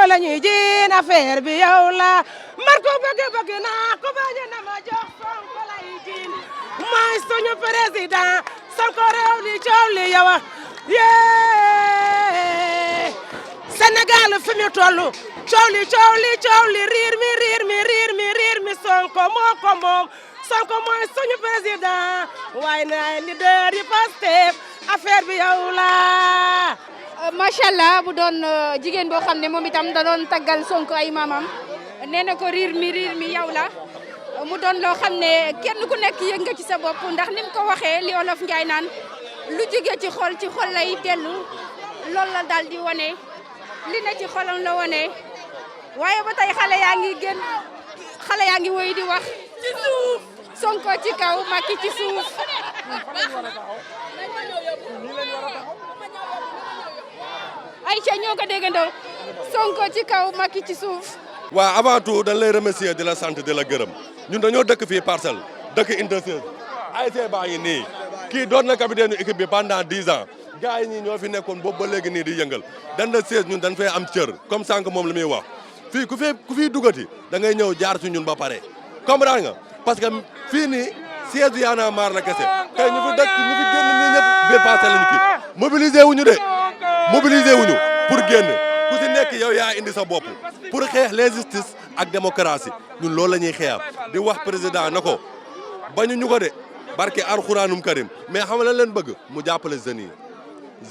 la ñuy jiin affaire bi yow la man ko bëgg naa ko bañ na ma jox Sonko lay jiin mooy suñu président Sonko réew li coow li yow yee Sénégal fi mu toll coow li riir mi Sonko moo ko moom Sonko mooy suñu président waaye na leader yi Pastef affaire bi yow la macha allah bu doon jigéen boo xam ne moom itam da doon taggal Sonko ay maamam nee na ko riir mi yow la mu doon loo xam ne kenn ku nekk yëg nga ci sa bopp ndax ni mu ko waxee li olof Njaay naan lu jóge ci xol lay dellu loolu la daal di wane li ne ci xolam la wane waaye ba tey xale yaa ngi woy di wax ci suuf Sonko ci kaw Macky ci suuf Aïcha ñoo ko déggandoo Sonko ci kaw Macky ci suuf. waaw avant tout dañ lay remercier di la sant di la gërëm ñun dañoo dëkk fii Parcelles dëkk Unité 16 ASC baa ngi nii kii doon na capitaine équipe bi pendant 10 ans gars yi ñii ñoo fi nekkoon boobu ba léegi nii di yëngal dañ la 16 ñun dañ fay am cër comme sànq moom la muy wax fii ku fi dugati da ngay ñëw jaar ci ñun ba pare comprendre nga parce que fii nii siège Y'en a marre la kese tey ñu fi dëkk ñu fi génn nii ñëpp biir Parcelles lañu kii mobiliser wuñu pour génn ku si nekk yow yaa indi sa bopp pour xeex l'injustice ak démocratie ñun loolu la ñuy xeex di wax président na ko bañu ñu ko de barke alxuraanum karim mais xam nga leen bëgg mu jàppale jeunes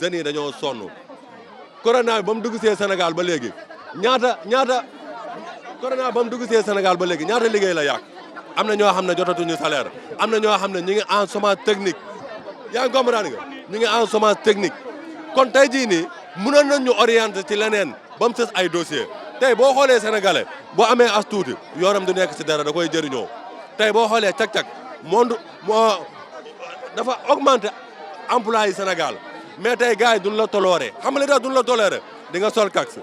yi dañoo sonn corona bi ba mu dugg see Sénégal ba léegi ñaata liggéey la yàq am na ñoo xam ne jotatuñu salaire am na ñoo xam ne ñu ngi en chômage technique yaa ngi comprendre nga ñu ngi en chômage technique kon tey jii nii mënoon nañ ñu orienté ci leneen ba mu sës ay dossier tey boo xoolee sénégalais boo amee as tuuti yoonam du nekk si dara da koy jëriñoo tey boo xoolee cag-cag monde dafa augmenté emploi yi Sénégal mais tey gars yi duñ la toléré xam nga li tax duñ la toléré di nga sol taxe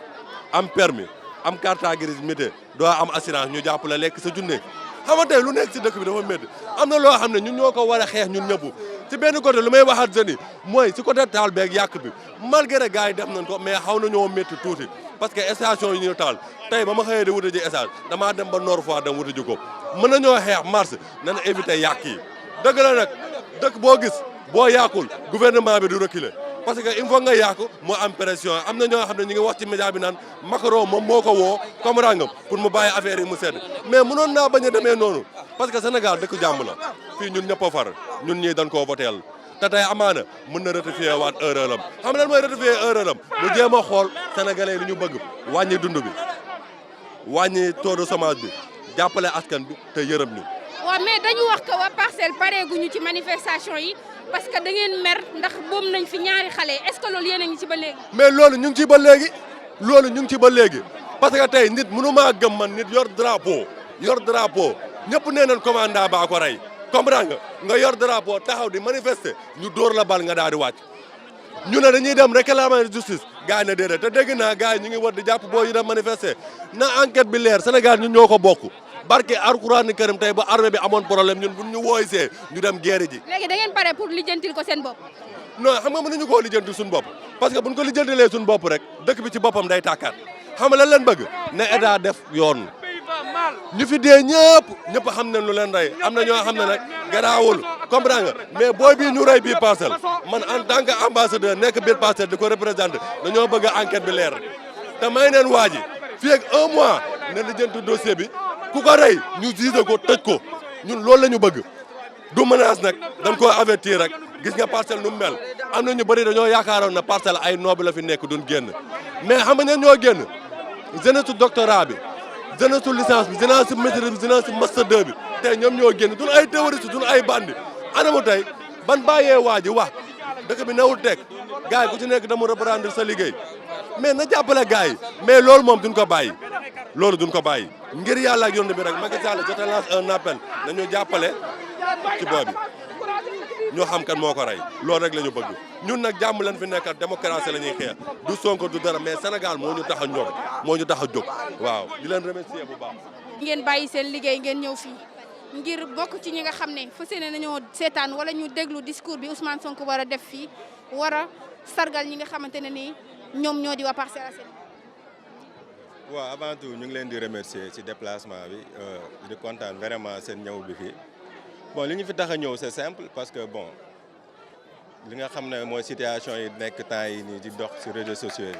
am permis am carte grise mété doo am assurance ñu jàpp la lekk sa junne xam nga tey lu nekk si dëkk bi dafa métti am na loo xam ne ñun ñoo ko war a xeex ñun ñëpp ci benn côté lu may waxaat jeunes yi mooy si côté taal beeg yàq bi malgré gars yi def nañ ko mais xaw nañoo métti tuuti parce que station yi ñu taal tey ba ma xëyee di wuta ji essence damaa dem ba Nord Foire dem wuta ji ko mën nañoo xeex marche nañ éviter yàq yi dëgg la nag dëkk boo gis boo yàqul gouvernement bi du reculer parce que il faut nga yàqu moo am pression am na ñoo xam ne ñu ngi wax ci média bi naan Macron moom moo ko woo comme rangam pour mu bàyyi affaire yi mu sedd mais mënoon naa bañ a demee noonu parce que Sénégal dëkk jàmm la fii ñun ñëpp a far ñun ñii dañ koo voteel te tey amaana mën na rectifier waat erreur am xam lan mooy rectifier erreur am mu jéem a xool sénégalais li ñu bëgg wàññi dund bi wàññi taux de chômage bi jàppale askan bi te yërëm ñu. waaw mais dañu wax ko waa Parcelles pareeguñu ci manifestation yi parce que da ngeen mer ndax boom nañ fi ñaari xale est-ce que loolu yéen a ngi ci ba léegi. mais loolu ñu ngi ci ba léegi parce que tey nit mënu maa gëm man nit yor drapeau ñëpp nee nañ commandant baa ko rey comprendre nga yor drapeau taxaw di manifester ñu dóor la bal nga daal di wàcc ñu ne dañuy dem réclamer justice gars yi ne déedéet te dégg naa gars yi ñu ngi war di jàpp boo yi dem manifester na enquête bi leer Sénégal ñun ñoo ko bokk barke Alxuraan Karim tey ba armée bi amoon problème ñun bu ñu wooysee ñu dem guerre ji. léegi da ngeen pare pour lijjantil ko seen bopp. non xam nga mënuñu koo lijjanti suñu bopp parce que buñ ko lijjantilee suñu bopp rek dëkk bi ci boppam day tàkkaat xam nga lan leen bëgg ne état def yoon ñu fi dee ñëpp xam nañ lu leen rey am na ñoo xam ne nag garaawul comprendre nga mais booy bii ñu rey bii Parcelles man en tant que ambassadeur nekk biir Parcelles di ko représenté dañoo bëgg enquête bi leer te may neen waa ji fii ak 1 mois ne lijjanti dossier bi ku ko rey ñu juge ko tëj ko ñun loolu la ñu bëgg du menace nag dañ koo avertir rek gis nga Parcelles nu mu mel am na ñu bëri dañoo yaakaaroon na Parcelles ay noobi la fi nekk duñ génn mais xam nga ñan ñoo génn jeunesse su doctorat bi jeunesse su licence bi jeunesse su maîtrise bi jeunesse su master 2 bi tey ñoom ñoo génn duñ ay terroriste duñ ay bandi anamu tey ban bàyyee waa ji wax dëkk bi newul teg gars yi ku ci nekk dama reprendre sa liggéey mais na jàppale gars yi mais loolu moom duñ ko bàyyi ngir yàlla ak yonent bi rek Macky Sall je te lance un appel nañu jàppale ci booy bi ñoo xam kan moo ko rey loolu rek la ñu bëgg ñun nag jàmm leen fi nekkat démocratie la ñuy xeex du Sonko du dara mais Sénégal moo ñu tax a ñor moo ñu tax a jóg waaw di leen remercier bu baax. ngeen bàyyi seen liggéey ngeen ñëw fii ngir bokk ci ñi nga xam ne fas yéene nañoo seetaan wala ñu déglu discours bi Ousmane Sonko war a def fii war a sargal ñi nga xamante ne nii ñoom ñoo di waa Parcelles Assainies. waaw avant tout ñu ngi leen di remercier ci déplacement bi di kontaan vraiment seen ñëw bi fii bon li ñu fi tax a ñëw c'est simple parce que bon li nga xam ne mooy situation yi nekk temps yi nii di dox ci réseaux sociaux yi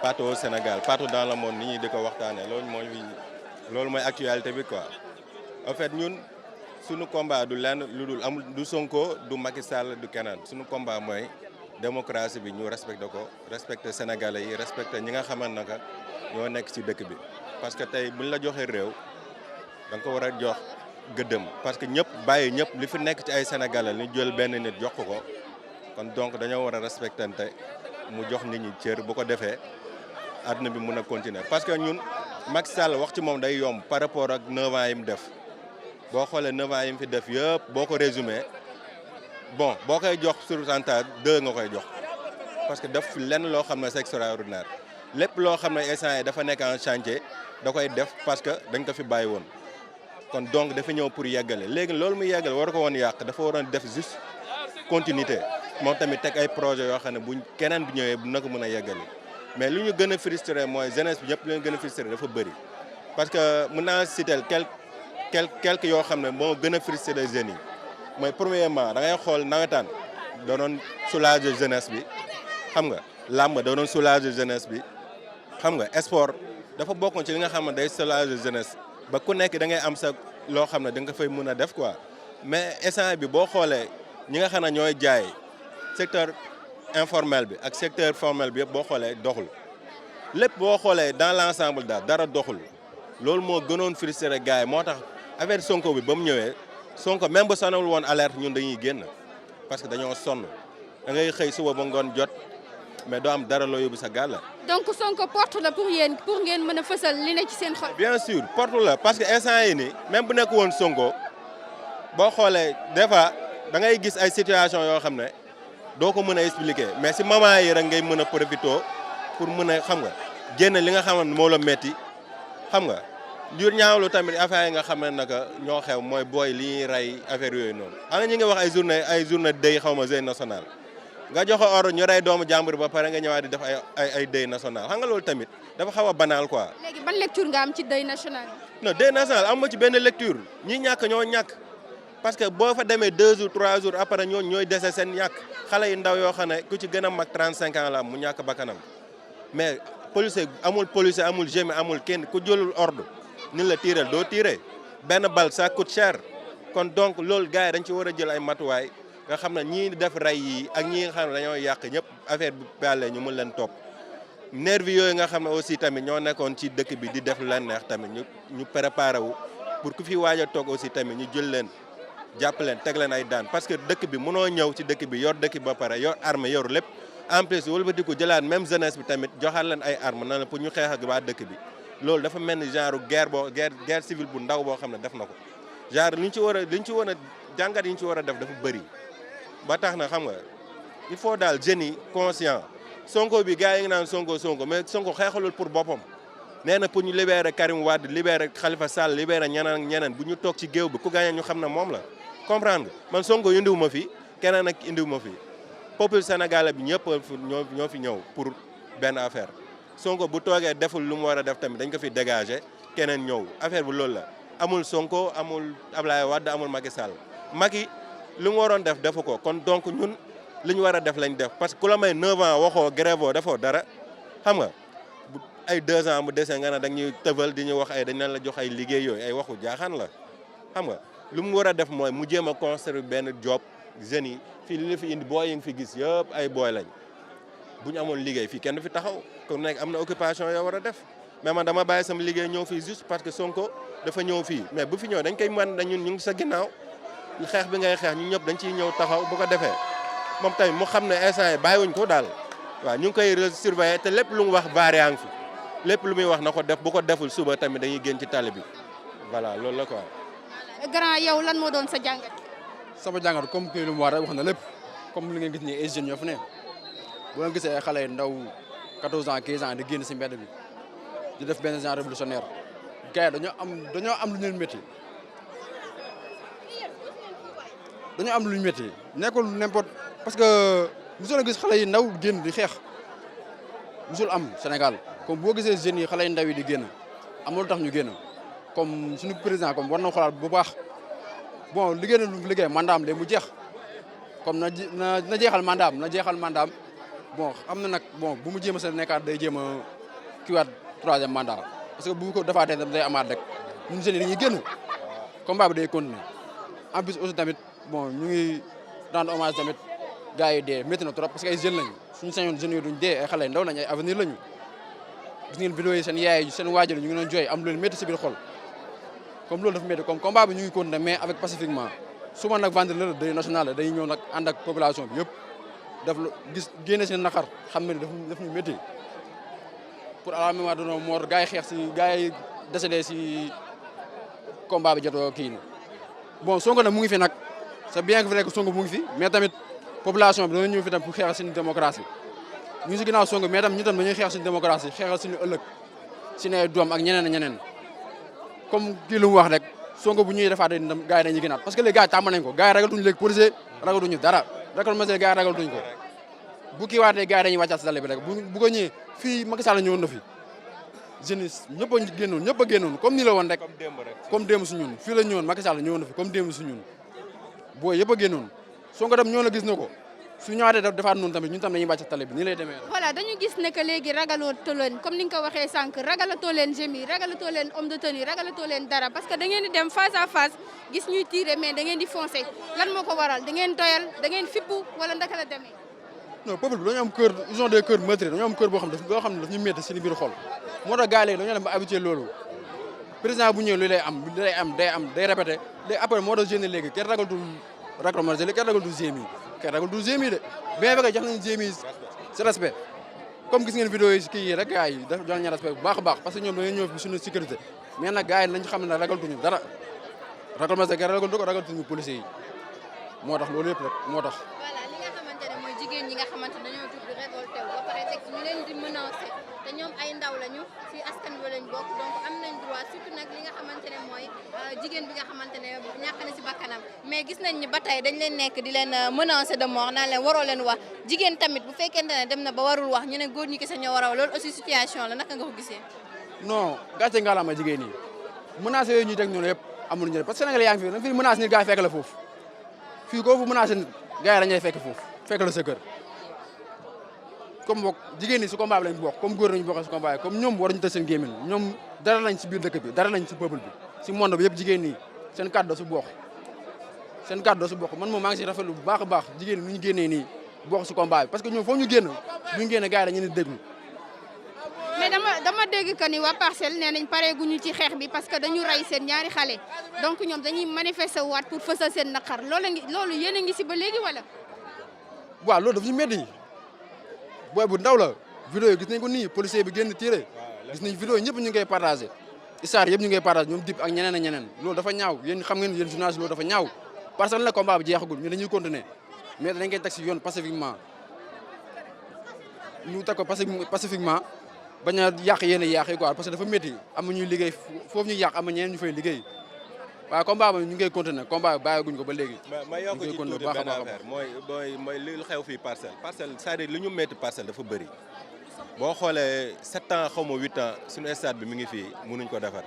partout au Sénégal partout dans le monde nit ñi di ko waxtaanee loolu mooy actualité bi quoi. En fait ñun suñu combat du lenn lu dul amul du Sonko du Macky Sall du keneen suñu combat mooy démocratie bi ñu respecté ko respecté Sénégalais yi respecté ñi nga xamante ne ñoo nekk ci dëkk bi. parce que tey buñ la joxee réew da nga ko war a jox gëddëm parce que ñëpp bàyyi ñëpp li fi nekk ci ay Sénégalais ñu jël benn nit jox ko kon donc dañoo war a respectante mu jox nit ñi cër bu ko defee àdduna bi mun a continuer parce que ñun Macky Sall wax ci moom day yomb par rapport ak 9 ans yi mu def. boo xoolee 9 ans yi mu fi def yëpp boo ko résumé bon boo koy jox pourcentage 2 nga koy jox parce que def fi lenn loo xam ne c'est extraordinaire lépp loo xam ne instant yi dafa nekk en chantier da koy def parce que dañ ko fi bàyyi woon kon donc dafa ñëw pour yeggale léegi loolu muy yeggale war ko woon yàq dafa waroon def juste continuité moom tamit teg ay projet yoo xam ne buñ keneen bi ñëwee bu na ko mën a yeggale mais lu ñu gën a frustré mooy jeunesse bi ñëpp leen gën a frustré dafa bëri parce que mën naa citer quelque yoo xam ne moo gën a frustré les jeunes yi mooy premièrement da ngay xool nawetaan da doon soulager jeunesse bi xam nga làmb da doon soulager jeunesse bi xam nga sport dafa bokkoon ci li nga xam ne day soulager jeunesse ba ku nekk da ngay am sa loo xam ne da nga fay mën a def quoi mais instant bi boo xoolee ñi nga xam ne ñooy jaay secteur informel bi ak secteur formel bi yëpp boo xoolee doxul lépp boo xoolee dans l'ensemble daal dara doxul loolu moo gënoon frustré gars yi moo tax affaire Sonko bi ba mu ñëwee Sonko même ba sonawul woon alerte ñun dañuy génn parce que dañoo sonn da ngay xëy suba ba ngoon jot mais doo am dara loo yóbbu sa gàll. donc Sonko porte la pour yéen pour ngeen mën a fësal li ne ci seen xol. bien sûr porte la parce que instant yi nii même bu nekk woon Sonko boo xoolee des fois da ngay gis ay situation yoo xam ne doo ko mën a expliquer mais si moment yi rek ngay mën a profité pour mën a xam nga génn li nga xam ne moo la metti xam nga. jur ñaawlu tamit affaire yi nga xam ne naka ñoo xew mooy booy li ñuy rey affaire yooyu noonu xam nga ñu ngi wax ay journée deuil xaw ma deuil national nga joxe ordre ñu rey doomu jàmbur ba pare nga ñëwaat di def ay deuil national xam nga loolu tamit dafa xaw a banal quoi. léegi ban lecture nga am ci deuil national. non deuil national am ma ci benn lecture ñi ñàkk ñoo ñàkk parce que boo fa demee 2 jours 3 jours après ñooy dese seen ñàkk xale yu ndaw yoo xam ne ku ci gën a mag 35 ans la am mu ñàkk bakkanam mais policier amul gémi amul kenn ku jëlul ordre. ni la tiiral doo tiire benn bal ça coûte cher kon donc loolu gars yi dañ ci war a jël ay matuwaay nga xam ne ñii def rey yi ak ñi nga xam ne dañoo yàq ñëpp affaire bi pale ñu mën leen topp nervi yooyu nga xam ne aussi tamit ñoo nekkoon ci dëkk bi di def leen neex tamit ñu préparé wu pour ku fi waaj a toog aussi tamit ñu jël leen jàpp leen teg leen ay daan parce que dëkk bi mënoo ñëw ci dëkk bi yor dëkk bi ba pare yor arme yor lépp en plus wëlbatiku jëlaat même jeunesse bi tamit joxaat leen ay arme na la pour ñu xeex ak waa dëkk bi loolu dafa mel ni genre guerre civile bu ndaw boo xam ne def na ko genre li ñu ci war a jàngat yi ñu ci war a def dafa bëri ba tax na xam nga il faut daal jeunes yi conscient Sonko bi gars yi ngi naan Sonko mais Sonko xeexalul pour boppam nee na pour ñu libérer Karim Wade libérer Khalifa Sall libérer ñeneen bu ñu toog ci géew bi ku gagné ñu xam ne moom la comprendre nga man Sonko indiwu ma fi keneen ak indiwu ma fi peuple sénégalais bi ñëpp ñoo fi ñëw pour benn affaire Sonko bu toogee deful lu mu war a def tamit dañ ko fi dégager keneen ñëw affaire bi loolu la amul Sonko amul Ablaye Wade amul Macky Sall Macky lu mu waroon def defu ko kon donc ñun li ñu war a def lañ def parce que ku la may 9 ans waxoo grève defoo dara xam nga ay 2 ans mu dese nga ne dañ ñuy tëbal di ñu wax ay dañ leen la jox ay liggéey yooyu ay waxu jaaxaan la xam nga lu mu war a def mooy mu jéem a construire benn job jeunes yi fii li la fi indi booy yi nga fi gis yëpp ay booy lañ bu ñu amoon liggéey fii kenn du fi taxaw ku nekk am na occupation yoo war a def mais man dama bàyyi sama liggéey ñëw fii juste parce que Sonko dafa ñëw fii mais bu fi ñëw dañ koy mën dañun ñu ngi sa ginnaaw xeex bi ngay xeex ñu ñëpp dañ ciy ñëw taxaw bu ko defee moom tamit mu xam ne instant yi bàyyiwuñ ko daal waaw ñu ngi koy surveiller te lépp lu mu wax baare ngi fi lépp lu muy wax na ko def bu ko deful suba tamit dañuy génn ci tali bi voilà loolu la quoi. grand yow lan moo doon sa jàngat. sama jàngat comme que lu mu war a wax na lépp comme li ngeen gis nii ay jeunes ñoo fi ne boo nga gisee ay xale yu ndaw 14 ans 15 ans di génn si mbedd bi di def benn genre révolutionnaire gars yi dañoo am lu ñu métti dañoo am lu ñu métti nekkul n'importe parce que mosoon a gis xale yi ndaw génn di xeex musul am Sénégal comme boo gisee jeunes yi xale yu ndaw yi di génn am lu tax ñu génn comme suñu président comme war na xoolaat bu baax bon liggéey na lu liggéey mandaam léegi mu jeex comme na jeexal mandaam bon am na nag bon bu mu jéem a sa nekkaat day jéem a kiiwaat 3e mandat parce que bu ko defaatee day amaat rek ñun jeunes yi dañuy génn combat bi day continuer en plus aussi tamit bon ñu ngi rendre hommage tamit gars yi dee métti na trop parce que ay jeunes lañu suñu sañoon jeunes yi duñ dee ay xale ndaw lañ ay avenir lañu gis ngeen vidéo yi seen yaay seen waajur ñu ngi doon jooy am lu leen métti si biir xol comme loolu dafa métti comme combat bi ñu ngi continuer mais avec pacifiquement suba nag vendredi la day national la day ñëw nag ànd ak population bi yëpp daf gis génne seen naqar xam ne daf ñu métti pour à la mémoire de nos morts gars yi xeex si gars yi décédé si combat bi jotoo kii na bon Sonko nag mu ngi fi nag c'est bien que vrai que Sonko mu ngi fi mais tamit population bi dañoo ñëw fi tam pour xeexal suñu démocratie ñu ngi si ginnaaw Sonko mais tam ñu tam dañuy xeex suñu démocratie xeexal suñu ëllëg suñu ay doom ak ñeneen comme kii lu mu wax rek Sonko bu ñuy defaat gars yi dañuy gënaat parce que les gars tàmm nañ ko gars yi ragalatuñu léegi policier ragalatuñu dara ragal ma gars yi ragalatuñu ko bu kii waatee gars yi dañuy wàccaat si dale bi rek bu ko ñëwee fii Macky Sall ñëwoon na fi jeunesse ñëpp a génnoon comme ni la woon rek comme démb su ñun fii la ñëwoon Macky Sall ñëwoon na fi comme démb su ñun booy yëpp a génnoon Sonko dem ñoo na gis na ko su ñëwaatee defaat noonu tamit ñun tam dañuy wàcc tale bi nii lay demee. voilà dañu gis ne que léegi ragalatoo leen comme ni nga ko waxee sànq ragalatoo leen jeunes ragalatoo leen homme de tenue ragalatoo leen dara parce que da ngeen di dem face à face gis ñuy tirer mais da ngeen di foncer lan moo ko waral da ngeen doyal da ngeen fippu wala ndaka la demee. non peuple bi dañoo am cœur ils ont des cœurs meurtriers dañoo am cœur boo xam ne daf ñu métti seen biir xol moo tax gars yi léegi dañoo dem ba habitué loolu président bu ñëwee lu day répété léegi après moo tax jeune léegi kenn ragatul raglomaté kenn ragatul GMI de bien vrai jox nañu GMI si respect comme gis ngeen vidéo yi kii yi rek gars yi jox nañu respect bu baax a baax parce que ñoom dañoo ñëw suñu sécurité mais nag gars yi lañ xam ne ragaltuñu dara raglomaté kenn ragaltu ko ragaltuñu policiers yi moo tax loolu yëpp rek moo tax. jigéen ñi nga xamante ne dañoo jug di révolté wu ba pare teg ñu leen di menacé te ñoom ay ndaw lañu ci askan wi lañ bokk donc am nañ droit surtout nag li nga xamante ne mooy jigéen bi nga xamante ne ñàkk na ci bakkanam mais gis nañ ni ba tey dañ leen nekk di leen menacé de mort naan leen waroo leen wax jigéen tamit bu fekkente ne dem na ba warul wax ñu ne góor ñi kese ñoo war a wax loolu aussi situation la naka nga ko gisee. non gàcce ngalaama jigéen ñi menacé yooyu ñuy teg ñoom yëpp amul njëriñ parce que Sénégal yaa ngi fi da nga fi menacé nit gars yi fekk la foofu fii koo fu menacé nit gars yi dañuy fekk foofu fekk la sa kër comme bokk jigéen ñi si combat bi lañ bokk comme góor nañu bokk si combat bi comme ñoom waruñu tëj seen gémmiñ ñoom dara lañ si biir dëkk bi dara lañ si peuple bi si monde bi yëpp jigéen ñi seen kàddu su bokk man moom maa ngi si rafetlu bu baax a baax jigéen ñi nu ñu génnee nii bokk si combat bi parce que ñoom foofu ñu génn bu ñu génne gars yi dañu leen di déglu. mais dama dégg que ni waa Parcelles nee nañ pare guñu ci xeex bi parce que dañu rey seen ñaari xale donc ñoom dañuy manifester waat pour fësal seen naqar loolu yéen a ngi si ba léegi wala. waaw loolu daf ñu métti booy bu ndaw la vidéo yi gis nañ ko nii policier bi génn tiré gis nañ vidéo ñëpp ñu ngi koy partagé histoire yëpp ñu ngi koy partagé ñoom dip ak ñeneen ak ñeneen loolu dafa ñaaw yéen xam ngeen yéen journaliste loolu dafa ñaaw parce que la combat bi jeexagul ñu dañuy continuer mais dañ koy teg si yoon pacifiquement ñu teg ko pacifiquement bañ a yàq yéen a yàq yi quoi parce que dafa métti am na ñuy liggéey foofu ñuy yàq am na ñeneen ñu fay liggéey waaw combat bi ñu ngi koy continuer combat bi bàyyiguñ ko ba léegi. ma yokk ci tuuti benn affaire mooy li xew fii parcelle c'est-à-dire li ñu métti parcelle dafa bëri boo xoolee 7 ans xaw ma 8 ans suñu stade bi mi ngi fii mënuñ ko defar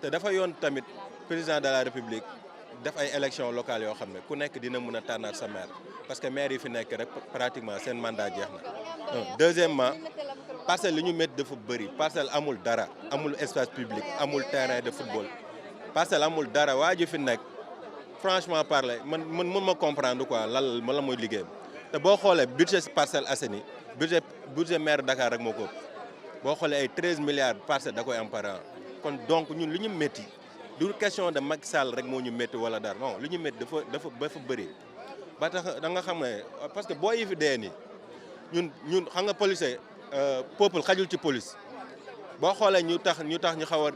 te dafa yoon tamit président de la république def ay élections locales yoo xam ne ku nekk dina mën a tànnaat sa maire parce que maire yi fi nekk rek pratiquement seen mandat jeex na. deuxièmement parcelle li ñu métti dafa bëri parcelle amul dara amul espace public amul terrain de football. Parcelle amul dara waa ji fi nekk franchement parler man ma comprendre quoi lan la mooy liggéeyam te boo xoolee budget Parcelles Assainies budget maire Dakar rek moo ko boo xoolee ay 13 milliards Parcelles da koy am par an kon donc ñun li ñu métti du question de Macky Sall rek moo ñu métti wala dara non li ñu métti dafa bëri ba tax da nga xam ne parce que boo yi fi dee nii ñun xam nga policier peuple xajul ci police. boo xoolee ñu tax ñu xaw a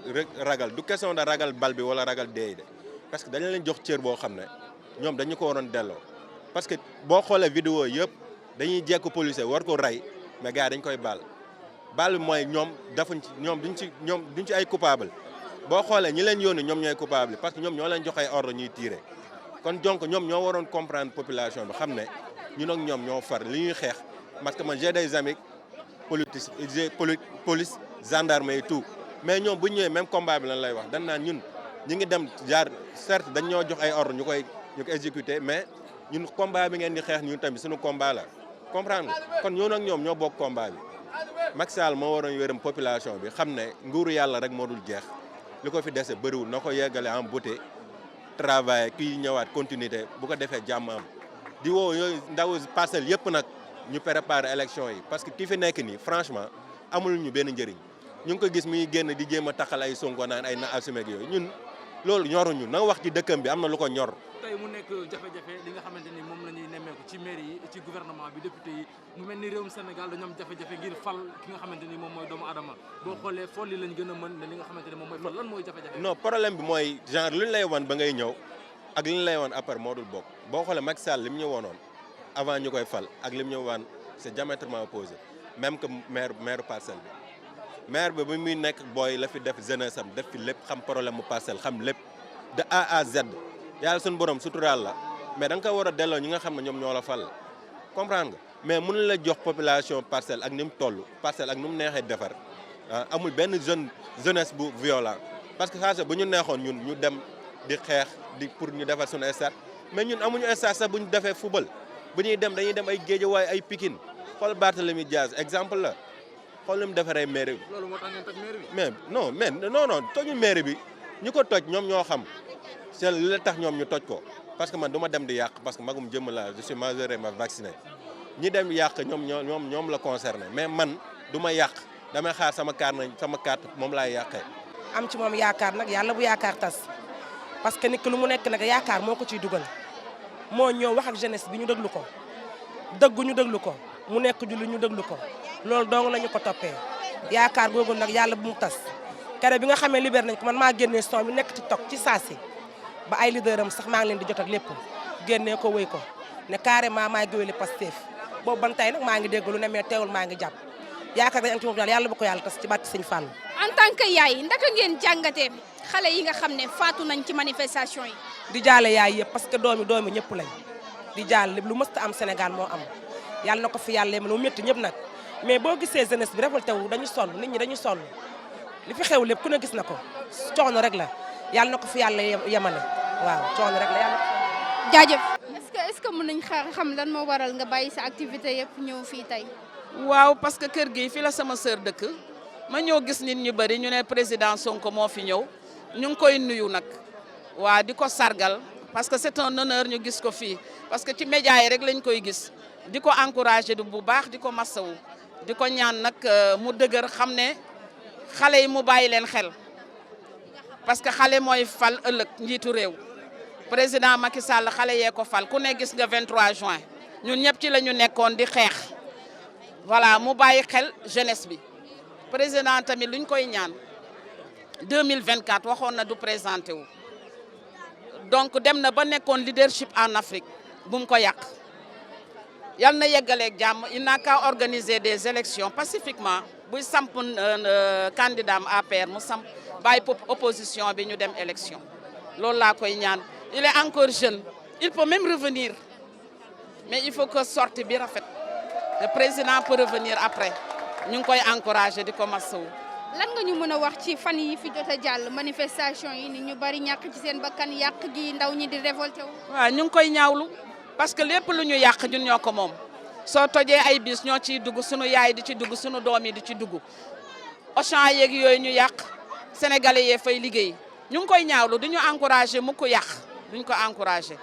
ragal du question de ragal bal bi wala ragal deey de parce que dañu leen jox cër boo xam ne ñoom dañu ko waroon delloo parce que boo xoolee vidéo yëpp dañuy jekku policier war ko rey mais gars dañ koy baal bi mooy ñoom duñ ci ay coupable boo xoolee ñi leen yónni ñoom ñooy coupable parce que ñoom ñoo leen jox ay ordre ñuy tirer kon donc ñoom ñoo waroon comprendre population bi xam ne ñun ak ñoom ñoo far li ñuy xeex parce que man j'ai des amis police gendarme et tout mais ñoom bu ñu ñëwee même combat bi lan lay wax dañ naan ñun ñi ngi dem jaar certes dañ ñoo jox ay ordre ñu koy exécuter mais ñun combat bi ngeen di xeex ñun tamit suñu combat la comprendre nga kon ñoo nag ñoom ñoo bokk combat bi Macky Sall moo waroon yërëm population bi xam ne nguuru yàlla rek moo dul jeex li ko fi dese bëriwul na ko yeggale en beauté travail kii ñëwaat continuité bu ko defee jàmm am di woo yooyu ndaw parcelle yëpp nag ñu préparer élection yi parce que ki fi nekk nii franchement amul ñu benn njëriñ ñu ngi ko gis muy génn di jéem a taxal ay Sonko naan ay na assumé ak yooyu ñun loolu ñoruñu na wax ci dëkkam bi am na lu ko ñor. tey mu nekk jafe-jafe li nga xamante ni moom la ñuy nemmeeku ci mairie yi ci gouvernement bi député yi mu mel ni réewum Sénégal dañoo am jafe-jafe ngir fal ki nga xamante ni moom mooy doomu adama boo xoolee fool yi lañ gën a mën ne li nga xamante ni moom mooy fal lan mooy jafe-jafe. non problème bi mooy genre lu ñu lay wan ba ngay ñëw ak li ñu lay wan après moo dul bokk boo xoolee Macky Sall li mu ñu wonoon avant ñu koy fal ak li mu ñu wan c'est diamétralement opposé même que maire parcelle bi maire bi bu muy nekk booy la fi def jeunesse am def fi lépp xam problème mu parcelle xam lépp de A à Z yàlla suñu borom suturaal la mais da nga ko war a delloo ñi nga xam ne ñoom ñoo la fal comprendre nga mais mënu la jox population parcelle ak ni mu toll parcelle ak ni mu neexee defar amul benn jeunesse bu violent parce que ça bu ñu neexoon ñun ñu dem di xeex di pour ñu defar suñu stade mais ñun amuñu stade sax bu ñu defee football bu ñuy dem dañuy dem ay Guédiawaye ay Pikine xool Barthélémy Dias exemple la xool ni mu defaree mairie bi. loolu moo tax ngeen toj mairie bi. mais non toju mairie bi ñu ko toj ñoom ñoo xam c'est li la tax ñoom ñu toj ko parce que man du ma dem di yàq parce que magum jëmm la je suis majeur et ma vacciné ñi dem yàq ñoom la concerné mais man du ma yàq damay xaar sama carte moom laay yàqee. am ci moom yaakaar nag yàlla bu yaakaar tas parce que nit ki lu mu nekk nag yaakaar moo ko ciy dugal moo ñëw wax ak jeunesse bi ñu déglu ko ñu déglu ko mu nekk julli ñu déglu ko loolu dong lañu ko toppee yaakaar googu nag yàlla bu mu tas kere bi nga xamee libéré nañ ko man maa génnee son bi nekk TikTok ci saasi ba ay leader am sax maa ngi leen di jot ak lépp génnee ko wéy ko ne carrément maay géwéli Pastef boobu ban tey nag maa ngi dégg lu ne mais teewul maa ngi jàpp yaakaar dañ am ci moom daal yàlla bu ko yàlla tas ci bàtti Sëñ Fall. en tant que yaay ndaka ngeen jàngatee xale yi nga xam ne faatu nañ ci manifestation yi. di jaale yaay yëpp parce que doomi ñëpp lañ di jaale lu mësta am Sénégal moo am yàlla na ko fi yàlla yemale mu métti ñëpp nag mais boo gisee jeunesse bi révolté wu dañu sonn nit ñi dañu sonn li fi xew lépp ku ne gis na ko coono rek la yàlla na ko fi yàlla yemale waaw coono rek la yàlla. jaajëf. est-ce que mën nañ xam lan moo waral nga bàyyi sa activité yëpp ñëw fii tey. waaw parce que kër gi fi la sama sœur dëkk ma ñëw gis nit ñu bari ñu ne président Sonko moo fi ñëw ñu ngi koy nuyu nag waa di ko sargal parce que c'est un honneur ñu gis ko fii parce que ci média yi rek lañ koy gis di ko encourager bu baax di ko massawu di ko ñaan nag mu dëgër xam ne xale yi mu bàyyi leen xel parce que xale mooy fal ëllëg njiitu réew président Macky Sall xale yee ko fal ku ne gis nga 23 juin ñun ñëpp ci la ñu nekkoon di xeex voilà mu bàyyi xel jeunesse bi président tamit luñ koy ñaan 2024 waxoon na du présenté wu donc dem na ba nekkoon leadership en Afrique bu mu ko yàq yal na yeggaleeg jàmm il n'a qu'à organiser des élections pacifiquement buy samp candidat am APR mu samp bàyyi opposition bi ñu dem élection loolu laa koy ñaan il est encore jeune il peut même revenir mais il faut que sortie bi rafet le président peut revenir après ñu ngi koy encourager di ko masawu. lan nga ñu mën a wax ci fan yi fi jot a jàll manifestation yi ni ñu bari ñàkk ci seen bakkan yàq gi ndaw ñi di révolté wu. waaw ñu ngi koy ñaawlu parce que lépp lu ñu yàq ñun ñoo ko moom soo tojee ay bis ñoo ciy dugg sunu yaay di ci dugg sunu doom yi di ci dugg Auchan yeeg yooyu ñu yàq sénégalais yee fay liggéey ñu ngi koy ñaawlu du ñu encouragé mu ko yàq duñ ko encouragé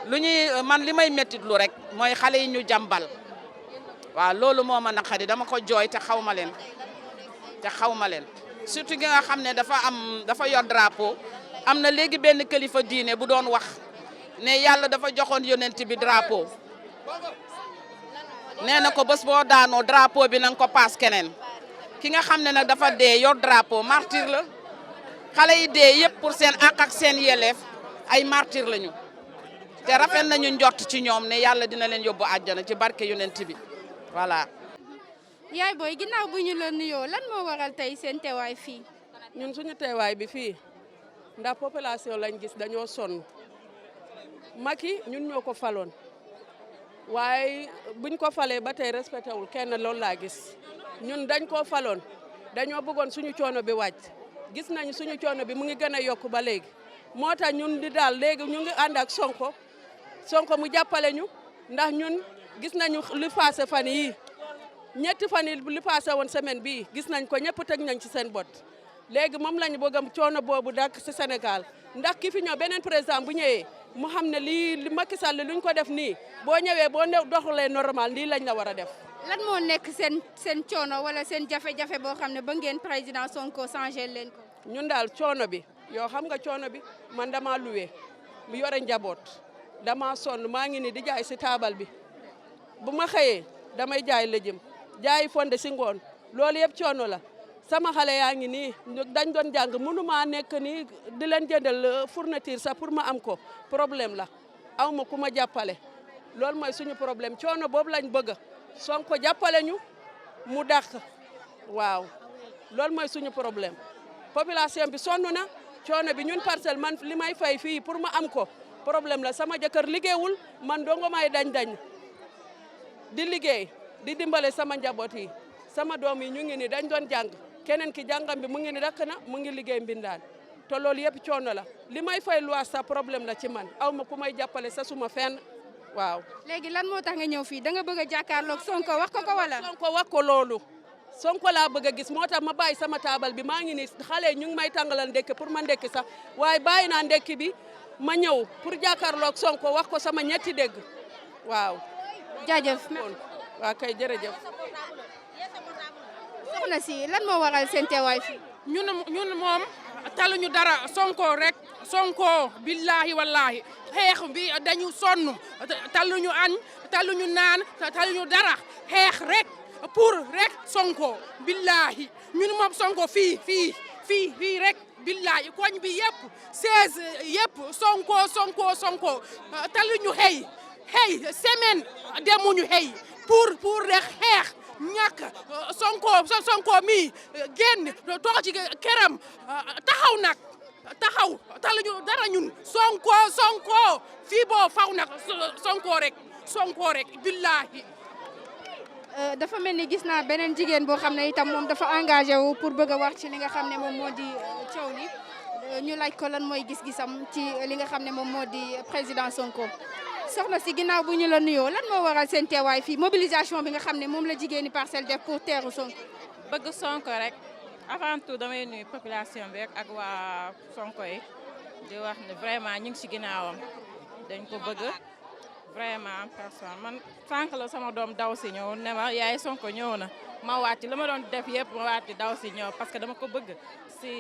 lu ñuy man li may méttit lu rek mooy xale yi ñu jàmbal waaw loolu moo ma naqari dama ko jooy te xaw ma leen surtout gi nga xam ne dafa yor drapeau am na léegi benn kilifa diine bu doon wax ne yàlla dafa joxoon yonent bi drapeau nee na ko bés boo daanoo drapeau bi na nga ko paas keneen ki nga xam ne nag dafa dee yor drapeau martyr la xale yi dee yëpp pour seen àq ak seen yelleef ay martyr lañu te rafet nañu njort ci ñoom ne yàlla dina leen yóbbu àjjana ci barke yonent bi voilà. yaay booy ginnaaw bu ñu la nuyoo lan moo waral tey seen teewaay fii. ñun suñu teewaay bi fii ndax population lañ gis dañoo sonn Macky ñun ñoo ko faloon waaye buñ ko falee ba tey respecté wul kenn loolu laa gis ñun dañ koo faloon dañoo bëggoon suñu coono bi wàcc gis nañu suñu coono bi mu ngi gën a yokk ba léegi moo tax ñun di daal léegi ñu ngi ànd ak Sonko mu jàppale ñu ndax ñun gis nañu li passé fan yii ñetti fan yi li passé woon semaine bii gis nañ ko ñëpp teg nañ ci seen bot léegi moom lañu bëgg a coono boobu dakk ci Sénégal ndax ki fi ñëw beneen président bu ñëwee mu xam ne li Macky Sall luñ ko def nii boo ñëwee boo doxalee normal lii lañ la war a def. lan moo nekk seen coono wala seen jafe-jafe boo xam ne ba ngeen président Sonko changé leen ko. ñun daal coono bi yow xam nga coono bi man dama luwe mu yore njaboot dama sonn maa ngi ni di jaay si taabal bi bu ma xëyee damay jaay lëjëm jaay fonde si ngoon loolu yëpp coono la sama xale yaa ngi nii dañ doon jàng mënu maa nekk nii di leen jëndal fourniture sax pour ma am ko problème la aw ma ku ma jàppale loolu mooy suñu problème coono boobu lañ bëgg Sonko jàppale ñu mu dàq waaw loolu mooy suñu problème population bi sonn na coono bi ñun parcelle man li may fay fii pour ma am ko problème la sama jëkkër liggéeyul man dongo may dañ di liggéey di dimbale sama njaboot yi sama doom yi ñu ngi ni dañ doon jàng keneen ki jàngam bi mu ngi ni dakk na mu ngi liggéey mbindaan te loolu yëpp coono la li may fay luwaas sa problème la ci man aw ma ku may jàppale sa suma fenn waaw. léegi lan moo tax nga ñëw fii da nga bëgg a jàkkaarloog Sonko wax ko wala. Sonko wax ko loolu Sonko laa bëgg a gis moo tax ma bàyyi sama taabal bi maa ngi ni xale ñu ngi may tàngalal ndekki pour ma ndekki sax waaye bàyyi naa ndekki bi ma ñëw pour jàkkaarloog Sonko wax ko sama ñetti dégg waaw. jaajëf. waaw kay jërëjëf. soxna si lan moo waral seen teewaay fii. ñun moom taluñu dara Sonko rek Sonko billahi wallahi xeex bi dañu sonn taluñu añ taluñu naan taluñu dara xeex rek pour rek Sonko billahi ñun moom Sonko fii rek billahi koñ bi yëpp 16 yëpp Sonko taluñu xëy semaine demuñu xëy pour rek xeex ñàkk Sonko mi génn toog ci këram taxaw taluñu dara ñun Sonko fii boo faw nag Sonko rek billahi. dafa mel ni gis naa beneen jigéen boo xam ne itam moom dafa engagé wu pour bëgg a wax ci li nga xam ne moom moo di coow li ñu laaj ko lan mooy gis-gisam ci li nga xam ne moom moo di président Sonko. soxna si ginnaaw bu ñu la nuyoo lan moo waral seen teewaay fii mobilisation bi nga xam ne moom la jigéeni Parcelles def pour teeru Sonko. bëgg Sonko rek avant tout damay nuyu population bi rek ak waa Sonko yi di wax ne vraiment ñu ngi si ginnaawam dañ ko bëgg vraiment en personne man sànq la sama doom daw si ñëw ne ma yaay Sonko ñëw na ma wàcc la ma doon def yëpp ma wàcc daw si ñëw parce que dama ko bëgg si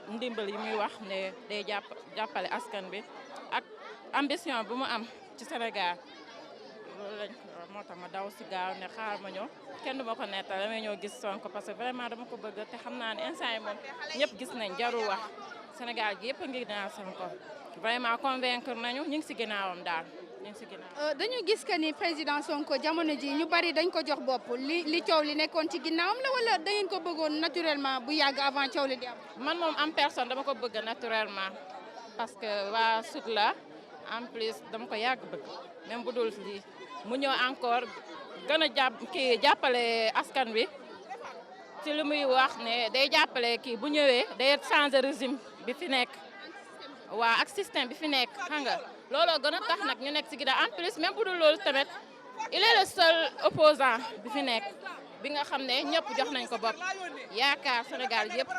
ndimbal yi muy wax ne day jàppale askan bi ak ambition bu mu am ci Sénégal loolu lañ moo tax ma daw si gaaw ne xaar ma ñëw kenn du ma ko nettal damay ñëw gis Sonko parce que vraiment dama ko bëgg te xam naa ne instant yi moom ñëpp gis nañ jarul wax Sénégal gi yëpp a ngi ginnaaw Sonko vraiment convaincre nañu ñu ngi si ginnaawam daal ñu ngi si ginnaaw. dañu gis que ni président Sonko jamono ji ñu bari dañ ko jox bopp li coow li nekkoon ci ginnaawam la wala da ngeen ko bëggoon naturellement bu yàgg avant coow li di am. man moom en personne dama ko bëgg naturellement parce que waa Sud la en plus dama ko yàgg bëgg même bu dul lii mu ñëw encore gën a jàppale askan bi ci li muy wax ne day jàppale kii bu ñëwee day changer régime bi fi nekk waa ak système bi fi nekk xam nga looloo gën a tax nag ñu nekk ci ginnaaw en plus même bu dul loolu tamit il est le seul opposant bi fi nekk bi nga xam ne ñëpp jox nañ ko bopp yaakaar Sénégal yëpp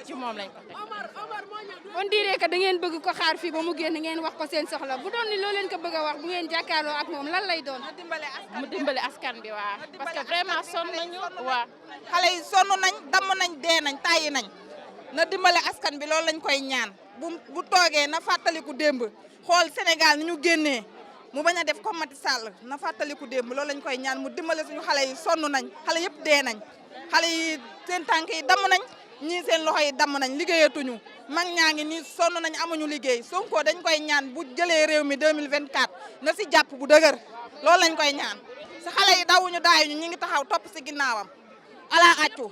ci moom lañ ko teg. on dirait que da ngeen bëgg ko xaar fii ba mu génn ngeen wax ko seen soxla bu doon ni loo leen ko bëgg a wax bu ngeen jàkkaarloo ak moom lan lay doon. mu dimbali askan bi waa parce que vraiment sonn nañu waa. xale yi sonn nañ damm nañ dee nañ tàyyi nañ na dimbale askan bi loolu lañ koy ñaan bu toogee na fàttaliku démb xool Sénégal ni ñu génnee mu bañ a def comme Macky Sall na fàttaliku démb loolu lañ koy ñaan mu dimbale suñu xale yi sonn nañ xale yëpp dee nañ xale yi seen tànk yi damm nañ ñii seen loxo yi damm nañ liggéeyatuñu mag ñaa ngi nii sonn nañ amuñu liggéey Sonko dañ koy ñaan bu jëlee réew mi 2024 na si jàpp bu dëgër loolu lañ koy ñaan si xale yi dawuñu daayuñu ñi ngi taxaw topp si ginnaawam ala accu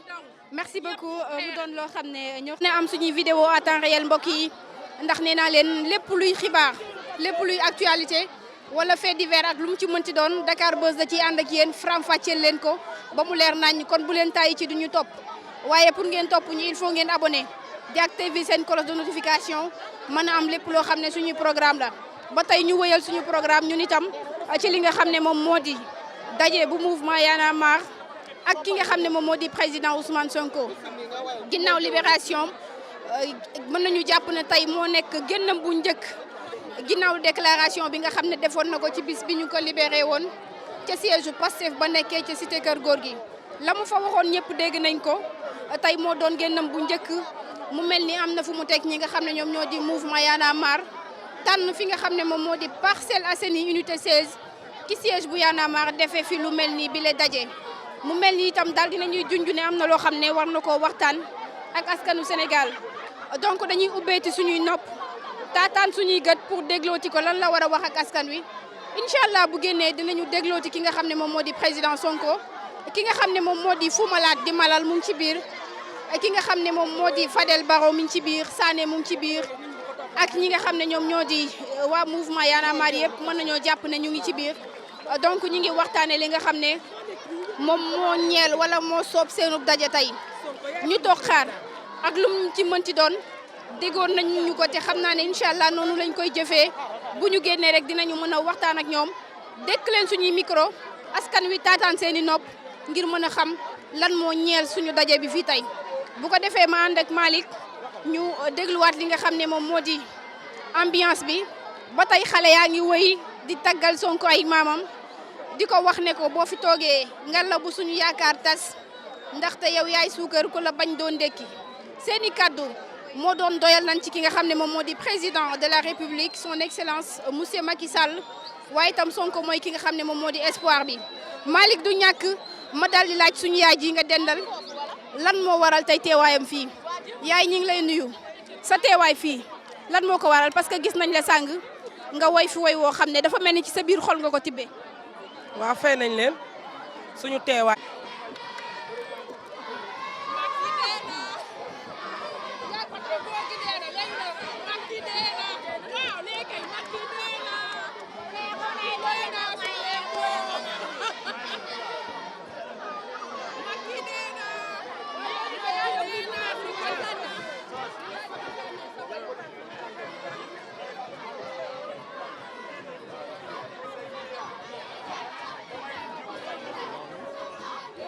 merci beaucoup mu doon loo xam ne ñoo ne am suñuy vidéo à temps réel mbokk yi ndax nee naa leen lépp luy xibaar lépp luy actualité wala fait divers ak lu mu ci mënti doon Dakar Buzz da ciy ànd ak yéen faram-fàcceel leen ko ba mu leer nañ kon bu leen tàyyi ci duñu topp waaye pour ngeen topp ñu il faut ngeen abonné di activer seen cloche de notification mën a am lépp loo xam ne suñuy programme la ba tey ñu wëyal suñu programme ñun itam ci li nga xam ne moom moo di daje bu mouvement Y'en a marre ak ki nga xam ne moom moo di président Ousmane Sonko ginnaaw libération mën nañu jàpp ne tey moo nekk génnam bu njëkk ginnaaw déclaration bi nga xam ne defoon na ko ci bis bi ñu ko libéré woon ca siège Pastef ba nekkee ca cité Kër Góor gi la mu fa waxoon ñëpp dégg nañ ko tey moo doon génnam bu njëkk mu mel ni am na fu mu teg ñi nga xam ne ñoom ñoo di mouvement Y'en a marre tànn fi nga xam ne moom moo di Parcelles Assainies unité 16 ci siège bu Y'en a marre defee fi lu mel ni bi le daje mu mel ni itam daal dinañuy junj ne am na loo xam ne war na koo waxtaan ak askanu Sénégal donc dañuy ubbeeti suñuy nopp taataan suñuy gët pour déglooti ko lan la war a wax ak askan wi incha allah bu génnee dinañu déglooti ki nga xam ne moom moo di président Sonko ki nga xam ne moom moo di Fou Malade di Malal mu ngi ci biir ki nga xam ne moom moo di Fadel Barro mi ngi ci biir Sané mu ngi ci biir ak ñi nga xam ne ñoom ñoo di waa mouvement Y'en a marre yëpp mën nañoo jàpp ne ñu ngi ci biir donc ñu ngi waxtaane li nga xam ne moom moo ñeel wala moo soob seenub daje tey ñu toog xaar ak lu mu ci mënti doon déggoon nañ ñu ko te xam naa ne incha allah noonu lañ koy jëfee bu ñu génnee rek dinañu mën a waxtaan ak ñoom dékk leen suñuy micro askan wi taataan seen i nopp ngir mën a xam lan moo ñeel suñu daje bi fii tey bu ko defee ma ànd ak Malick ñu dégluwaat li nga xam ne moom moo di ambiance bi ba tey xale yaa ngi wëy di taggal Sonko ay maamam di ko wax ne ko boo fi toogee ngal la bu suñu yaakaar tas ndaxte yow yaay suukar ku la bañ doon ndekki seen i kaddu moo doon doyal nañ ci ki nga xam ne moom moo di président de la république son excellence monsieur Macky Sall waaye itam Sonko mooy ki nga xam ne moom moo di espoir bi Malick du ñàkk ma dal di laaj suñu yaay ji nga dendal lan moo waral tey teewaayam fii yaay ñi ngi lay nuyu sa teewaay fii lan moo ko waral parce que gis nañ la sàng nga woy fi woy woo xam ne dafa mel ni ci sa biir xol nga ko tibbee. waaw fay nañ leen suñu teewaay.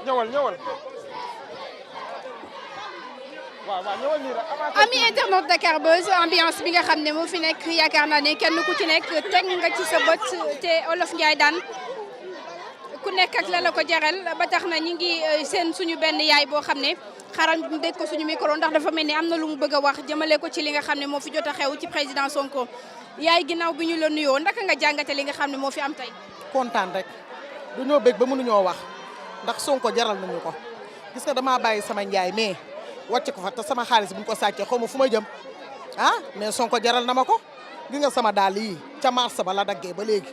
ñëwal waaw ñëwal nii rek ami internaute Dakar Buzz ambiance bi nga xam ne moo fi nekk yaakaar naa ne kenn ku ci nekk teg nga ci sa bët te Olof Ndiaye daan ku nekk ak la ko jaral ba tax na ñi ngi seen suñu benn yaay boo xam ne xaral ñu dégg ko suñu micro ndax dafa mel ni am na lu mu bëgg a wax jëmale ko ci li nga xam ne moo fi jot a xew ci président Sonko yaay ginnaaw bi ñu la nuyoo ndaka nga jàngate li nga xam ne moo fi am tey. kontaan rek du ñoo bëgg ba mënuñoo wax ndax Sonko jaral nañu ko gis nga damaa bàyyi sama njaay mais wàcc ko fa te sama xaalis bu ñu ko sàccee xaw ma fu ma jëm mais Sonko jaral na ma ko gi nga sama daal yi ca mars ba la daggee ba léegi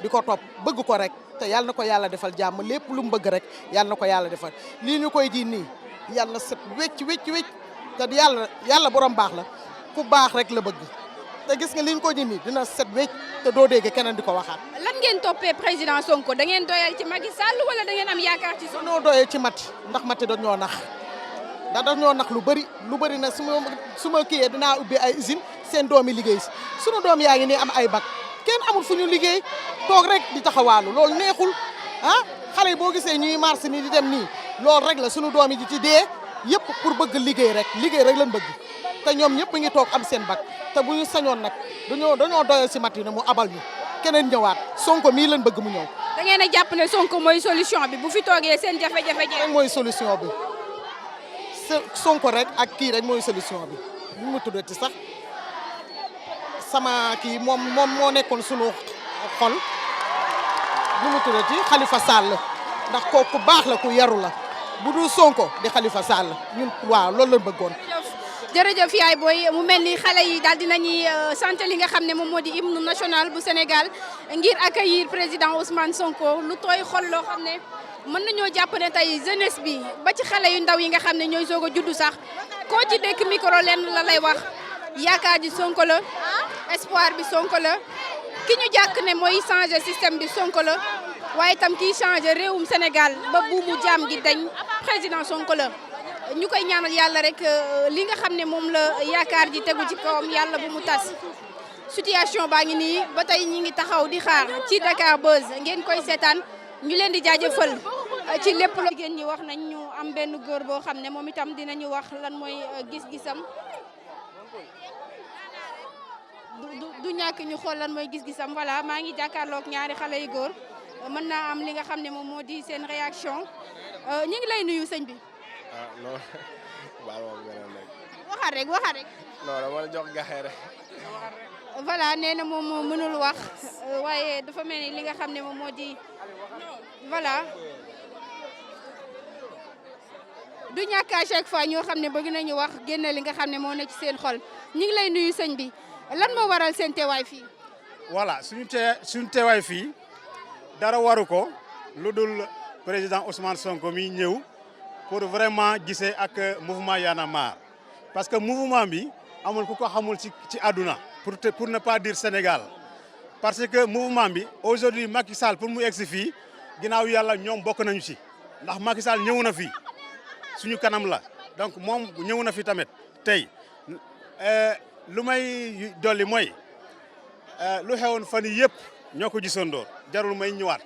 di ko topp bëgg ko rek te yàlla na ko yàlla defal jàmm lépp lu mu bëgg rek yàlla na ko yàlla defal lii ñu koy ji nii yàlla set wecc te yàlla borom baax la ku baax rek la bëgg te gis nga li ñu ko ji nii dina set wecc te doo dégg keneen di ko waxaat. lan ngeen toppee président Sonko da ngeen doyal ci Macky Sall wala da ngeen am yaakaar ci Sonko. noo doyee ci Macky ndax Macky dañoo nax ndax dañoo nax lu bëri nag su ma kiyee dinaa ubbi ay usine seen doom yi liggéey si sunu doom yaa ngi nii am ay bac kenn amul fu ñu liggéey toog rek di taxawaalu loolu neexul xale yi boo gisee ñuy marché nii di dem nii loolu rek la sunu doom yi di ci dee yëpp pour bëgg liggéey rek lañ bëgg te ñoom ñëpp ngi toog am seen bac te bu ñu sañoon nag dañoo doyal si Macky ne mu abal ñu keneen ñëwaat Sonko mii lañ bëgg mu ñëw. da ngeen a jàpp ne Sonko mooy solution bi bu fi toogee seen jafe-jafe jeex. mooy solution bi Sonko rek ak kii rek mooy solution bi nu mu tuddati sax sama kii moom moo nekkoon sunu xol nu mu tuddati Khalifa Sall ndax kooku baax la ku yaru la bu dul Sonko di Khalifa Sall ñun waaw loolu lañ bëggoon. jërëjëf yaay booy mu mel ni xale yi daal dinañuy sant li nga xam ne moom moo di hymne national bu Sénégal ngir accueillir président Ousmane Sonko lu tooy xol loo xam ne mën nañoo jàpp ne tey jeunesse bi ba ci xale yu ndaw yi nga xam ne ñooy soog a juddu sax koo ci dékk micro lenn la lay wax yaakaar ji Sonko la espoir bi Sonko la ki ñu jàkk ne mooy changer système bi Sonko la waaye itam kiy changer réewum Sénégal ba buumu jaam gi dañ président Sonko la ñu koy ñaanal yàlla rek li nga xam ne moom la yaakaar ji tegu ci kawam yàlla bu mu tas. situation baa ngi nii ba tey ñi ngi taxaw di xaar ci Dakar Buzz ngeen koy seetaan ñu leen di jaajëfal ci lépp lu jigéen ñi wax nañ ñu am benn góor boo xam ne moom itam dinañu wax lan mooy gis-gisam du ñàkk ñu xool lan mooy gis-gisam voilà maa ngi jàkkaarloog ñaari xale yu góor mën naa am li nga xam ne moom moo di seen réaction ñu ngi lay nuyu sëñ bi. ah non baal ma beneen rek. waxaat rek waxaat rek. non dama la jox gaxe rek. voilà nee na moom moo mënul wax waaye dafa mel ni li nga xam ne moom moo di voilà du ñàkk à chaque fois ñoo xam ne bëgg nañu wax génne li nga xam ne moo nekk ci seen xol ñu ngi lay nuyu sëñ bi lan moo waral seen teewaay fii. voilà suñu teewaay fii dara waru ko lu dul président Ousmane Sonko mi ñëw pour vraiment gisee ak mouvement Y en a marre parce que mouvement bi amul ku ko xamul ci àdduna pour ne pas dire Sénégal parce que mouvement bi aujourd'hui Macky Sall pour mu egsi fii ginnaaw yàlla ñoom bokk nañu ci ndax Macky Sall ñëw na fi suñu kanam la donc moom ñëw na fi tamit tey lu may dolli mooy lu xewoon fan yii yëpp ñoo ko gisandoor jarul may ñëwaat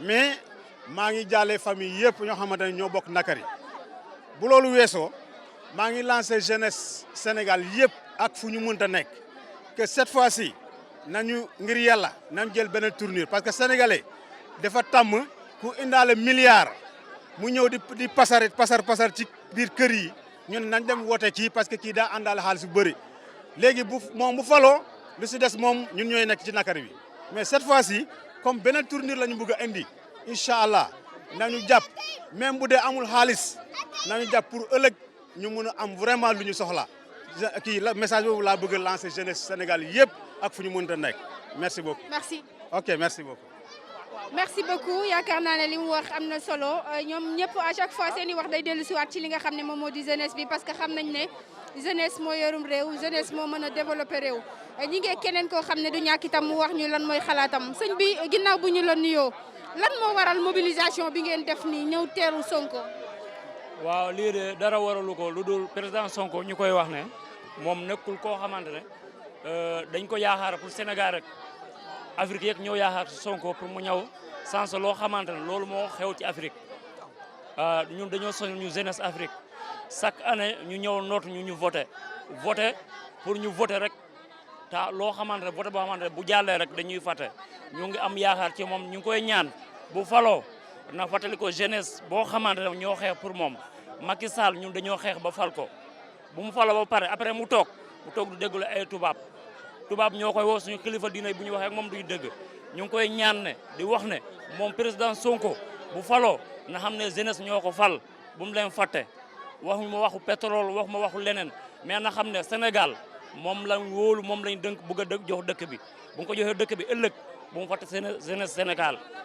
mais maa ngi jàllee famille yëpp ñoo xamante ne ñoo bokk nakari bu loolu weesoo maa ngi lancé jeunesse Sénégal yëpp ak fu ñu mënta nekk que cette fois-ci nañu ngir yàlla nañu jël benn tournure parce que sénégalais dafa tàmm ku indaale milliard mu ñëw di pasar ci biir kër yi ñun nañ dem woote kii parce que kii daa àndaale xaalis bu bëri léegi moom bu faloo lu si des moom ñun ñooy nekk ci nakari bi mais cette fois-ci comme beneen tournure la ñu bëgg a indi incha allah nañu jàpp même bu dee amul xaalis nañu jàpp pour ëllëg ñu mun a am vraiment lu ñu soxla kii la message boobu laa bëgg a lancer jeunesse Sénégal yëpp ak fu ñu mënta nekk merci beaucoup. merci. ok merci beaucoup. merci beaucoup yaakaar naa ne li mu wax am na solo ñoom ñëpp à chaque fois seen i wax day dellu si waat ci li nga xam ne moom moo di jeunesse bi parce que xam nañ ne jeunesse moo yorum réew jeunesse moo mën a développer réew ñi ngi keneen koo xam ne du ñàkk itam mu wax ñu lan mooy xalaatam sëñ bi ginnaaw bu ñu la nuyoo lan moo waral mobilisation bi ngeen def nii ñëw teeru Sonko. waaw lii de dara waralu ko lu dul président Sonko ñu koy wax ne moom nekkul koo xamante ne dañ ko yaakaar pour Sénégal rek Afrique yeeg ñëw yaakaar Sonko pour mu ñëw sans loo xamante ne loolu moo xew ci Afrique ñun dañoo soññ ñu jeunesse Afrique chaque année ñu ñëw nootu ñu voté pour ñu voté rek ta loo xamante ne voté boo xamante ne bu jàllee rek dañuy fàtte ñu ngi am yaakaar ci moom ñu ngi koy ñaan bu faloo na fàttali ko jeunesse boo xamante ne ñoo xeex pour moom Macky Sall ñun dañoo xeex ba fal ko bu mu faloo ba pare après mu toog du déglu ay tubaab ñoo koy woo suñu kilifa diine bu ñu waxee ak moom duñu dëgg ñu ngi koy ñaan ne di wax ne moom président Sonko bu faloo na xam ne jeunesse ñoo ko fal bu mu leen fàtte waxu ma waxu pétrole waxu ma waxu leneen mais na xam ne Sénégal moom lañ wóolu moom lañ dënk bëgg a jox dëkk bi bu nga ko joxee dëkk bi ëllëg bu mu fàtte jeunesse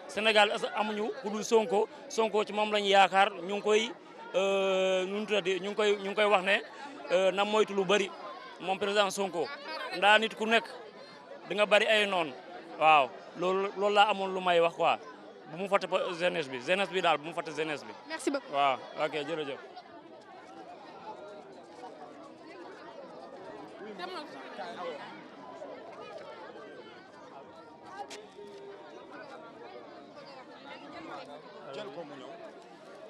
Sénégal amuñu ku dul Sonko ci moom lañ yaakaar ñu ngi koy ñu ngi koy wax ne na moytu lu bëri moom président Sonko ndaa nit ku nekk di nga bëri ay noon waaw loolu laa amoon lu may wax quoi bu mu fàtte jeunesse bi daal bu mu fàtte jeunesse bi. merci beaucoup waaw ok jërëjëf.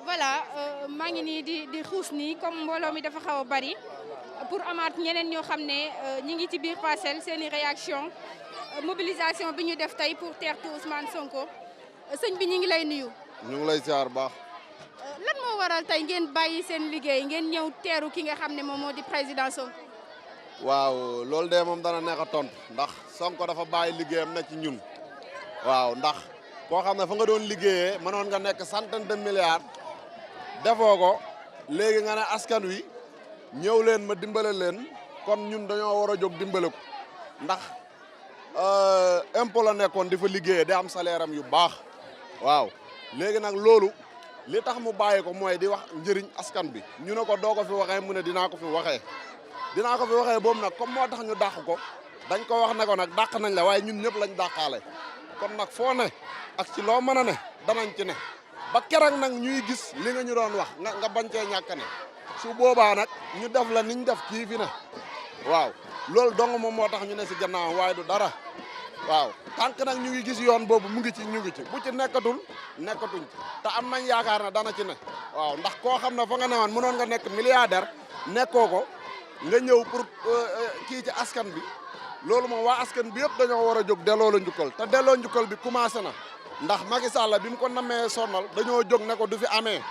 voilà maa ngi nii di xuus nii comme mbooloo mi dafa xaw a bari pour amaat ñeneen ñoo xam ne ñi ngi ci biir Parcelles seen i réaction mobilisation bi ñu def tey pour teertu Ousmane Sonko sëñ bi ñu ngi lay nuyu. ñu ngi lay ziar baax. lan moo waral tey ngeen bàyyi seen liggéey ngeen ñëw teeru ki nga xam ne moom moo di président Sonko. waaw loolu de moom dana neex a tontu ndax Sonko dafa bàyyi liggéeyam na ci ñun. waaw ndax koo xam ne fa nga doon liggéeyee mënoon nga nekk centaine de milliards defoo ko léegi nga ne askan wi ñëw leen ma dimbale leen kon ñun dañoo war a jóg dimbale ko ndax impôt la nekkoon di fa liggéeyee di am salaire am yu baax waaw léegi nag loolu li tax mu bàyyi ko mooy di wax njëriñ askan bi ñu ne ko doo ko fi waxee mu ne dinaa ko fi waxee boobu nag comme moo tax ñu dàq ko dañ ko wax ne ko nag dàq nañ la waaye ñun ñëpp lañ dàqaale kon nag foo ne ak ci loo mën a ne danañ ci ne ba keroog nag ñuy gis li nga ñu doon wax nga bañ cee ñàkk ne su boobaa nag ñu def la niñ def kii fi ne waaw loolu dong moom moo tax ñu ne si gannaaw waaye du dara waaw tànk nag ñu ngi gis yoon boobu mu ngi ci ñu ngi ci bu ci nekkatuñ ci te am nañ yaakaar ne dana ci ne waaw ndax koo xam ne fa nga newoon mënoon nga nekk milliardaire nekkoo ko nga ñëw pour kii ci askan bi loolu moom waa askan bi yëpp dañoo war a jóg delloo la njukkal te delloo njukkal bi commencé na ndax Macky Sall bi mu ko namee sonnal dañoo jóg ne ko du fi amee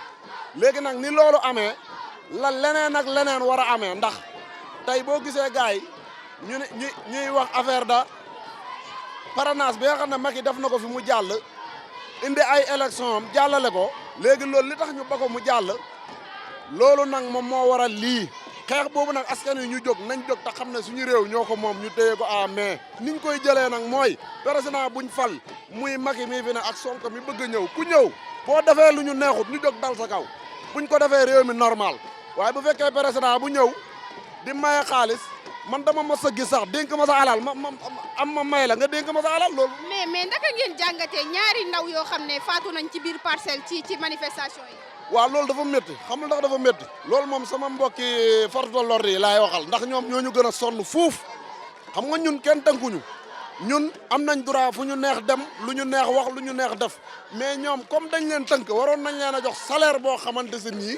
léegi nag ni loolu amee la leneen ak leneen war a amee ndax tey boo gisee gars yi ñuy wax affaire da parrainage bi nga xam ne Macky def na ko fi mu jàll indi ay élection am jàllale ko léegi loolu li tax ñu ba ko mu jàll loolu nag moom moo waral lii xeex boobu nag askan wi ñu jóg nañ jóg te xam ne suñu réew ñoo ko moom ñu téye ko à mais niñ koy jëlee nag mooy président buñ fal muy Macky mii fi ne ak Sonko mi bëgg a ñëw ku ñëw boo defee lu ñu neexut ñu jóg dal sa kaw buñ ko defee réew mi normal waaye bu fekkee président bu ñëw di maye xaalis man dama mos a gis sax dénk ma sa alal ma may la nga dénk ma sa alal loolu. mais ndaka ngeen jàngatee ñaari ndaw yoo xam ne faatu nañ ci biir parcelle ci manifestation yi. waaw loolu dafa métti xamul ndax dafa métti loolu moom sama mbokki force de l'ordre yi laay waxal ndax ñoom ñoo ñu gën a sonn fuuf xam nga ñun kenn tënkuñu ñun am nañ droit fu ñu neex dem lu ñu neex wax lu ñu neex def mais ñoom comme dañ leen tënk waroon nañ leen a jox salaire boo xamante si nii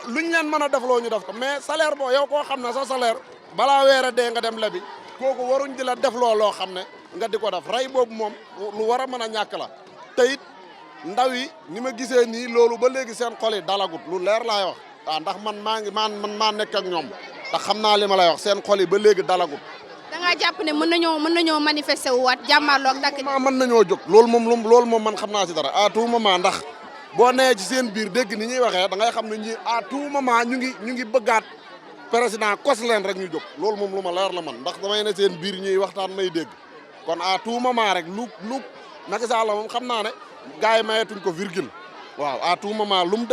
luñ leen mën a def loo ñu def ko mais salaire boo yow koo xam ne sa salaire balaa weer a dee nga dem lebi kooku waruñ di la def loo xam ne nga di ko def rey boobu moom lu war a mën a ñàkk la te it ndaw yi ni ma gisee nii loolu ba léegi seen xol yi dalagut lu leer laay wax waaw ndax man maa nekk ak ñoom ndax xam naa li ma lay wax seen xol yi ba léegi dalagut. da ngaa jàpp ne mën nañoo manifester wu waat jàmmaarloo ak takk. mën nañoo jóg loolu moom man xam naa si dara à tout moment ndax boo nee ci seen biir dégg ni ñuy waxee da ngay xam ne ñi à tout moment ñu ngi bëggaat président kos leen rek ñu jóg loolu moom lu ma leer la man ndax damay ne seen biir ñuy waxtaan may dégg kon à tout moment rek lu Macky Sall moom xam naa ne gars yi mayetuñ ko virgule waaw à tout moment lu mu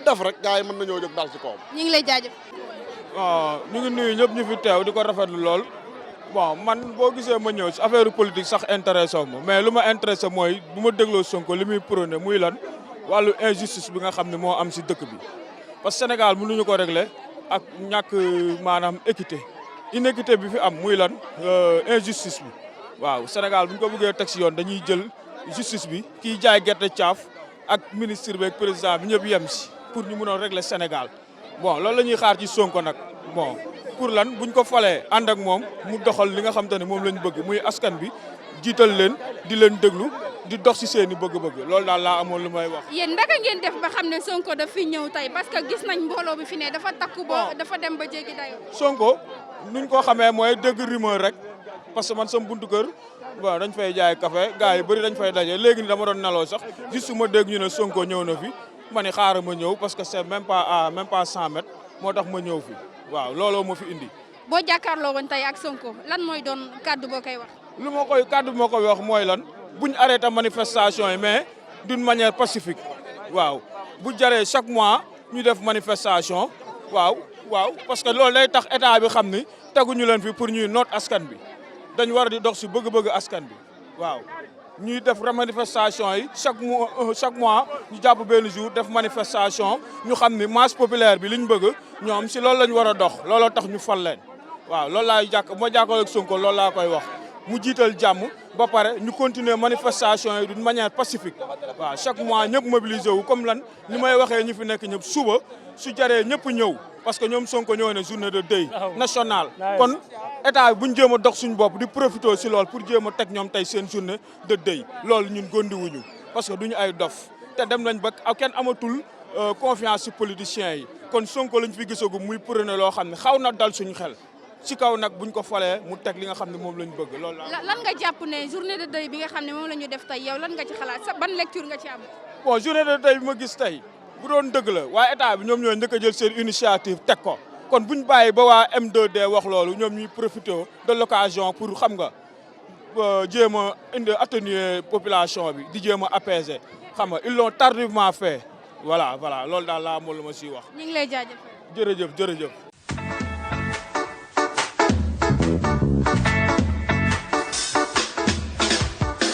def rek gars yi mën nañoo jóg dal ci kawam. ñu ngi lay jaajëf. waaw ñu ngi nuyu ñëpp ñu fi teew di ko rafetlu lool bon man boo gisee ma ñëw si affaire politique sax intéressé wu ma mais lu ma intéressé mooy bu ma dégloo Sonko li muy prôné muy lan wàllu injustice bi nga xam ne moo am si dëkk bi parce que Sénégal mënuñu ko régler ak ñàkk maanaam équité inéquité bi fi am muy lan injustice bi waaw Sénégal bu ñu ko bëggee teg si yoon dañuy jël justice bi kiy jaay gerte caaf ak ministre bi ak président bi ñëpp yem si pour ñu mun a régler Sénégal bon loolu la ñuy xaar ci Sonko nag bon pour lan buñ ko falee ànd ak moom mu doxal li nga xam te ne moom lañ bëgg muy askan bi jiital leen di leen déglu di dox si seen i bëgg-bëgg loolu daal laa amoon lu may wax. yéen ndaka ngeen def ba xam ne Sonko daf fi ñëw tey parce que gis nañ mbooloo bi fi ne dafa takku ba dafa dem ba jéggi dayo Sonko nuñ ko xamee mooy dégg rumeur rek parce que man sama buntu kër bon dañ fay jaay café gars yi bëri dañ fay daje léegi ni dama doon naloo sax juste ma dégg ñu ne Sonko ñëw na fi ma ne xaaral ma ñëw parce que c'est même pas 100 mètres moo tax ma ñëw fi waaw looloo ma fi indi. boo jàkkaarloo woon tey ak Sonko lan mooy doon kàddu boo koy wax. kàddu bi ma koy wax mooy lan buñ arrêté manifestation yi mais d'une manière pacifique waaw bu jaree chaque mois ñu def manifestation waaw parce que loolu day tax état bi xam ni teguñu leen fi pour ñuy noot askan bi dañ war di dox si bëgg-bëgg askan bi waaw ñuy def manifestation yi chaque mois ñu jàpp benn jour def manifestation ñu xam ni masse populaire bi liñ bëgg ñoom si loolu lañ war a dox looloo tax ñu fal leen waaw loolu laay moo jàkkaarloo ak Sonko loolu laa koy wax mu jiital jàmm ba pare ñu continuer manifestation yi d'une manière pacifique waaw chaque mois ñëpp mobiliser wu comme lan ni may waxee ñi fi nekk ñëpp suba su jaree ñëpp ñëw parce que ñoom Sonko ñëw ne journée de deuil national kon état bi bu ñu jéem a dox suñu bopp di profité si lool pour jéem a teg ñoom tey seen journée de deuil loolu ñun gondiwuñu parce que duñu ay dof te dem nañ ba kenn amatul confiance si politiciens yi kon Sonko lañ fi gisagu muy prôné loo xam ne xaw na dal suñu xel ci kaw nag buñ ko falee mu teg li nga xam ne moom lañ bëgg loolu lan nga jàpp ne journée de deuil bi nga xam ne moom la ñu def tey yow lan nga ci xalaat sa ban lecture nga ci am. bon journée de deuil bi ma gis tey bu doon dëgg la waaye état bi ñoom ñoo njëkk a jël seen initiative teg ko kon buñ bàyyi ba waa M2D wax loolu ñoom ñuy profité de l'occasion pour xam nga jéem a indi atténuer population bi di jéem a apaiser xam nga ils l'ont tardivement fait voilà loolu daal laa amoon lu ma siy wax. ñu ngi lay jaajëfal. jërëjëf.